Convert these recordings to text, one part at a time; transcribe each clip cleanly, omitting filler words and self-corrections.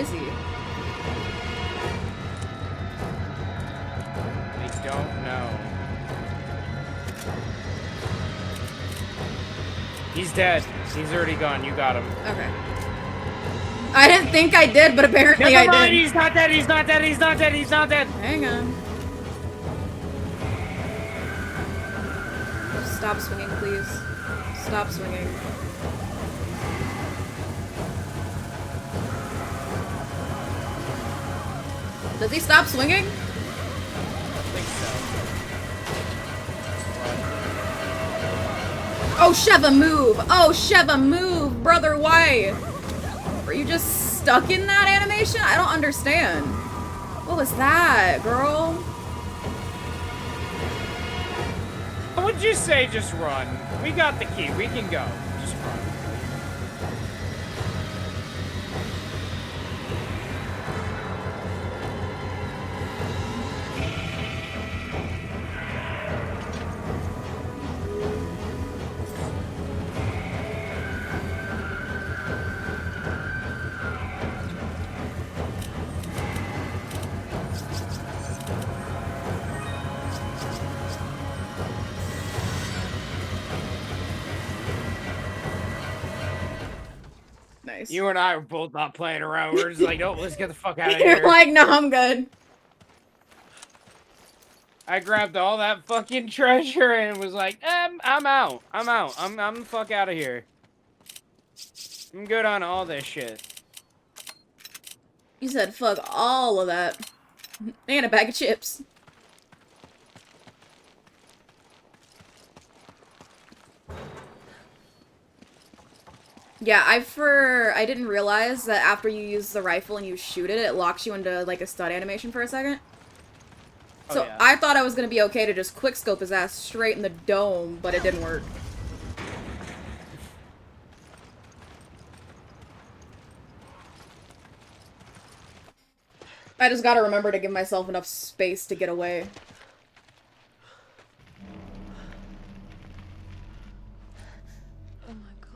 is he? I don't know. He's dead. He's already gone. You got him. Okay. I didn't think I did, but apparently Never I mind. did. He's not dead. He's not dead. He's not dead. He's not dead. Hang on. Stop swinging, please. Stop swinging. Does he stop swinging? I think so. Oh, Sheva, move! Oh, Sheva, move! Brother, why? Were you just stuck in that animation? I don't understand. What was that, girl? What would you say just run? We got the key. We can go. Just run. Nice. You and I were both not playing around. We were just like, oh, let's get the fuck out of here. You're like, no, I'm good. I grabbed all that fucking treasure and was like, I'm out. I'm out. I'm the fuck out of here. I'm good on all this shit. You said fuck all of that. And a bag of chips. Yeah, I didn't realize that after you use the rifle and you shoot it, it locks you into, like, a stun animation for a second. So yeah. I thought I was gonna be okay to just quickscope his ass straight in the dome, but it didn't work. I just gotta remember to give myself enough space to get away. Oh my god.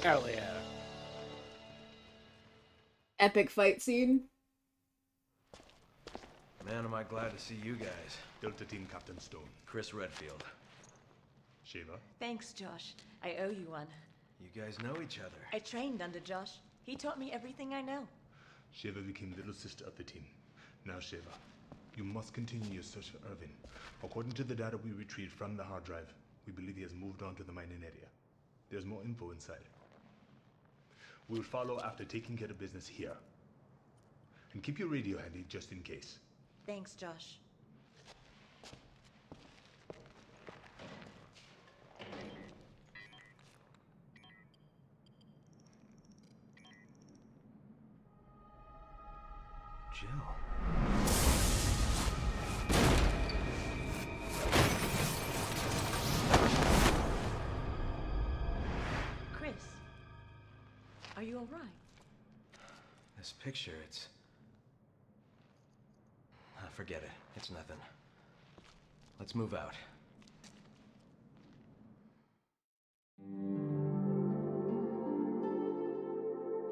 Hell yeah. Epic fight scene. Man, am I glad to see you guys. Delta Team Captain Stone. Chris Redfield. Sheva. Thanks, Josh. I owe you one. You guys know each other. I trained under Josh. He taught me everything I know. Sheva became little sister of the team. Now, Sheva, you must continue your search for Irvin. According to the data we retrieved from the hard drive, we believe he has moved on to the mining area. There's more info inside. We will follow after taking care of business here. And keep your radio handy just in case. Thanks, Josh. Jill. Chris, are you all right? This picture, it's... forget it. It's nothing. Let's move out.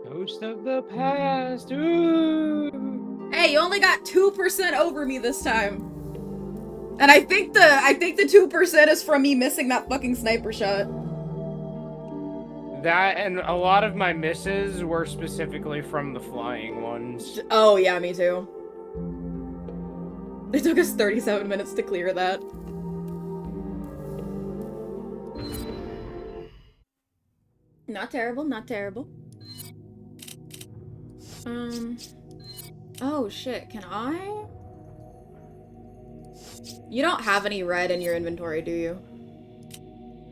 Ghost of the past. Ooh. Hey, you only got 2% over me this time. And I think the 2% is from me missing that fucking sniper shot. That and a lot of my misses were specifically from the flying ones. Oh yeah, me too. It took us 37 minutes to clear that. Not terrible, not terrible. Oh shit, can I? You don't have any red in your inventory, do you?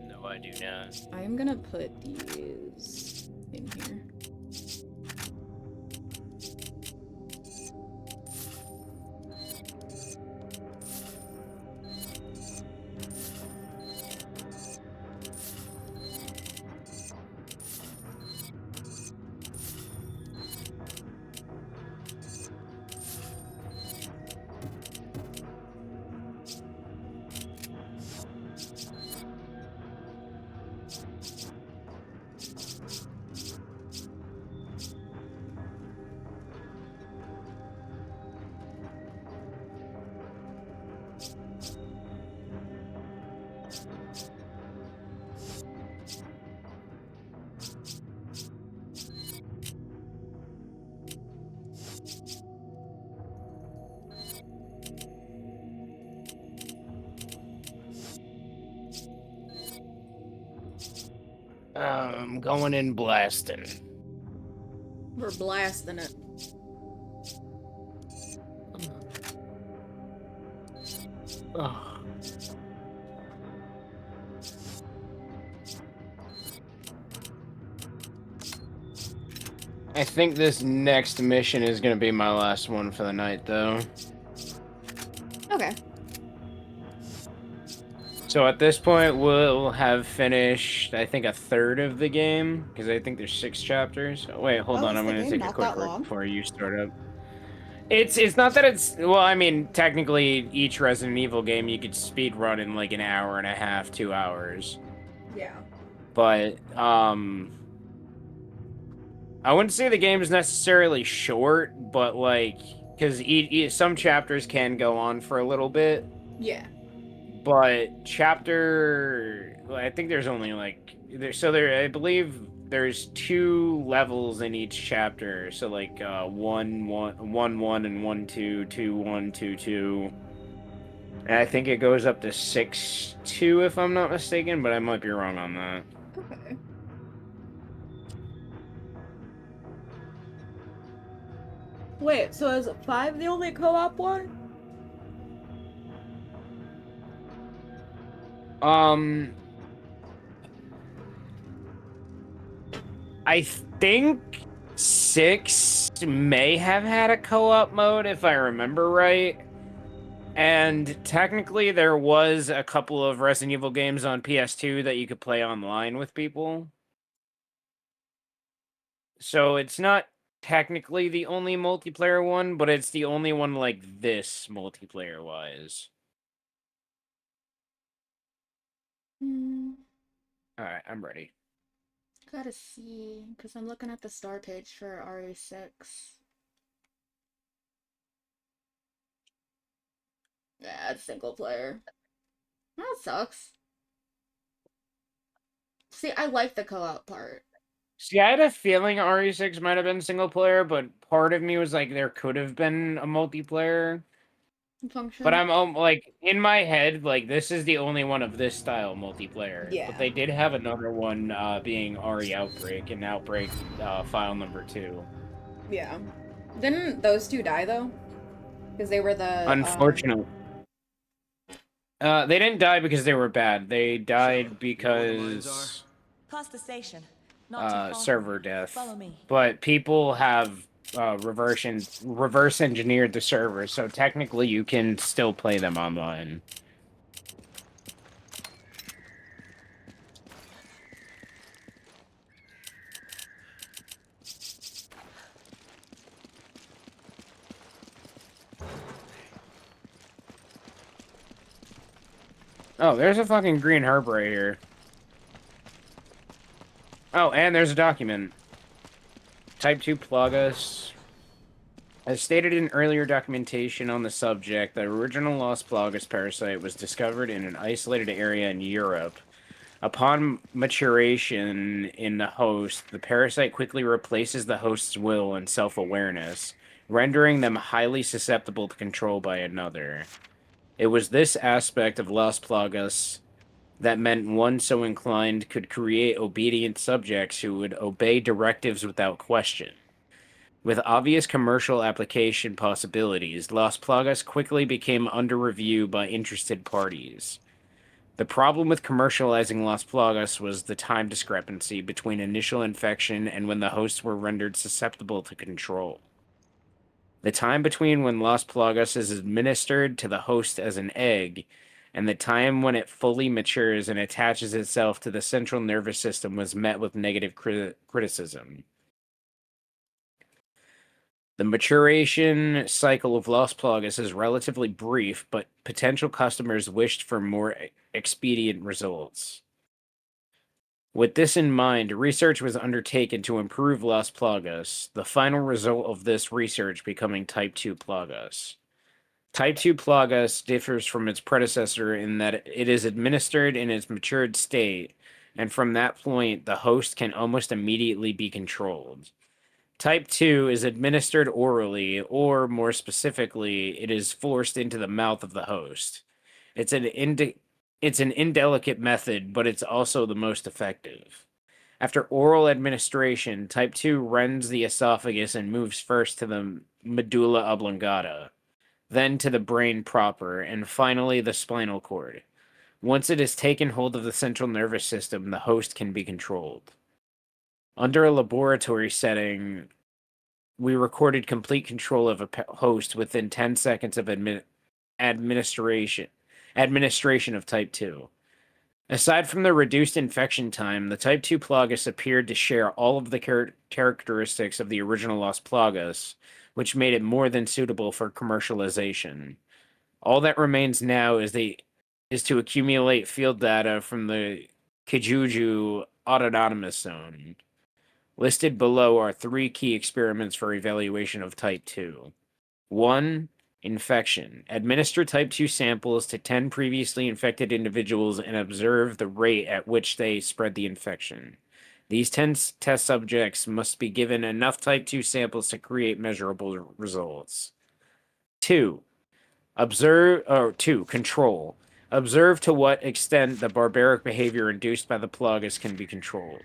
No, I do not. I am gonna put these in here. Going in blasting. We're blasting it. Ugh. I think this next mission is gonna be my last one for the night, though. Okay. So at this point, we'll have finished, I think, a third of the game, because I think there's 6 chapters. Oh, wait, hold on, is I'm the gonna game take a not quick that break long? before you start up. It's not that it's, well, I mean, technically, each Resident Evil game you could speed run in like an hour and a half, 2 hours. Yeah. But, I wouldn't say the game is necessarily short, but like, because some chapters can go on for a little bit. Yeah. But I think there's only like, I believe there's 2 levels in each chapter. So like 1 1 and 1 2, 2 1 2 2. And I think it goes up to 6 2 if I'm not mistaken, but I might be wrong on that. Okay. Wait, so is 5 the only co-op one? I think 6 may have had a co-op mode, if I remember right. And technically there was a couple of Resident Evil games on PS2 that you could play online with people. So it's not technically the only multiplayer one, but it's the only one like this multiplayer-wise. Alright, I'm ready. Gotta see, because I'm looking at the star page for RE6. Yeah, it's single player. That sucks. See, I like the co-op part. See, I had a feeling RE6 might have been single player, but part of me was like, there could have been a multiplayer. Function. But I'm like, in my head, like, this is the only one of this style multiplayer. Yeah. But they did have another one being RE Outbreak, and Outbreak file number 2. Yeah. Didn't those two die though? Because they were the Unfortunately. They didn't die because they were bad. They died because Past the station. Not too far. server death. Follow me. But people have reverse engineered the server, so technically you can still play them online. Oh, there's a fucking green herb right here. Oh, and there's a document. Type 2 Plagas. As stated in earlier documentation on the subject, the original Lost Plagas parasite was discovered in an isolated area in Europe. Upon maturation in the host, the parasite quickly replaces the host's will and self-awareness, rendering them highly susceptible to control by another. It was this aspect of Lost Plagas that meant one so inclined could create obedient subjects who would obey directives without question. With obvious commercial application possibilities, Lost Plagas quickly became under review by interested parties. The problem with commercializing Lost Plagas was the time discrepancy between initial infection and when the hosts were rendered susceptible to control. The time between when Lost Plagas is administered to the host as an egg and the time when it fully matures and attaches itself to the central nervous system was met with negative criticism. The maturation cycle of Lost Plagas is relatively brief, but potential customers wished for more expedient results. With this in mind, research was undertaken to improve Lost Plagas, the final result of this research becoming Type 2 Plagas. Type 2 Plagas differs from its predecessor in that it is administered in its matured state, and from that point, the host can almost immediately be controlled. Type 2 is administered orally, or more specifically, it is forced into the mouth of the host. It's an indelicate method, but it's also the most effective. After oral administration, Type 2 rends the esophagus and moves first to the medulla oblongata, then to the brain proper, and finally the spinal cord. Once it has taken hold of the central nervous system, the host can be controlled. Under a laboratory setting, we recorded complete control of a host within 10 seconds of administration of Type 2. Aside from the reduced infection time, the Type 2 Plagas appeared to share all of the characteristics of the original Lost Plagas, which made it more than suitable for commercialization. All that remains now is to accumulate field data from the Kijuju Autonomous Zone. Listed below are 3 key experiments for evaluation of Type 2. 1. Infection. Administer Type 2 samples to 10 previously infected individuals and observe the rate at which they spread the infection. These 10 test subjects must be given enough Type 2 samples to create measurable results. 2. Control. Observe to what extent the barbaric behavior induced by the Plagas can be controlled.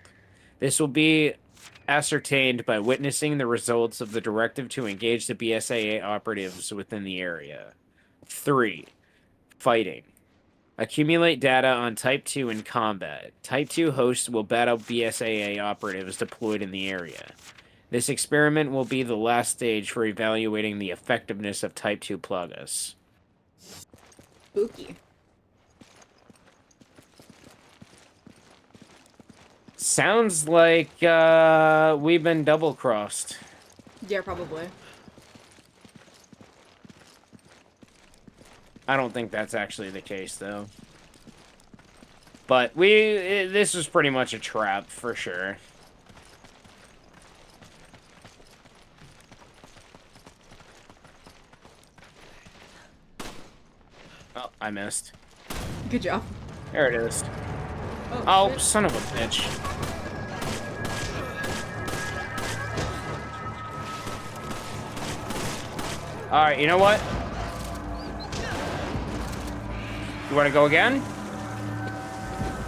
This will be ascertained by witnessing the results of the directive to engage the BSAA operatives within the area. 3. Fighting. Accumulate data on Type 2 in combat. Type 2 hosts will battle BSAA operatives deployed in the area. This experiment will be the last stage for evaluating the effectiveness of Type 2 Plagas. Spooky. Sounds like we've been double-crossed. Yeah, probably. I don't think that's actually the case, though. But this was pretty much a trap, for sure. Oh, I missed. Good job. There it is. Oh, Oh, son of a bitch. Alright, you know what? You want to go again?